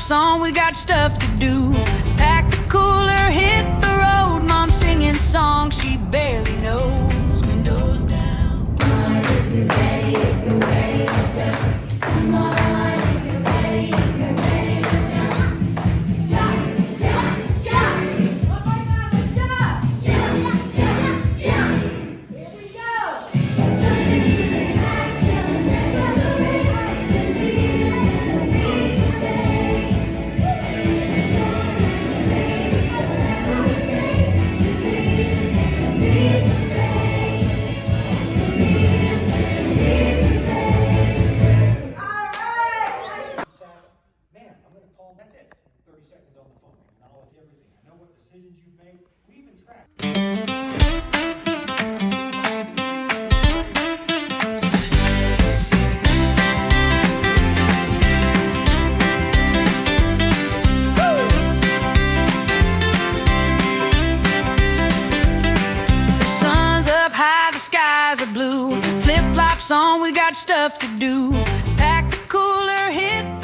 Flip-flops on, we got stuff to do. Pack the cooler, hit the road. Mom's singing songs she barely knows. Windows down. Come on, if you're ready, let's go. Come on, if you're ready, let's go. Jump, jump, jump. One more time, let's jump. Jump, jump, jump. Here we go. Action, accelerate, believe Man, I'm going to call, that's it. 30 seconds on the phone. Acknowledge everything. I know what decisions you've made. We even track. The sun's up high, the skies are blue. Flip-flops on, we got stuff to do. Pack the cooler, hit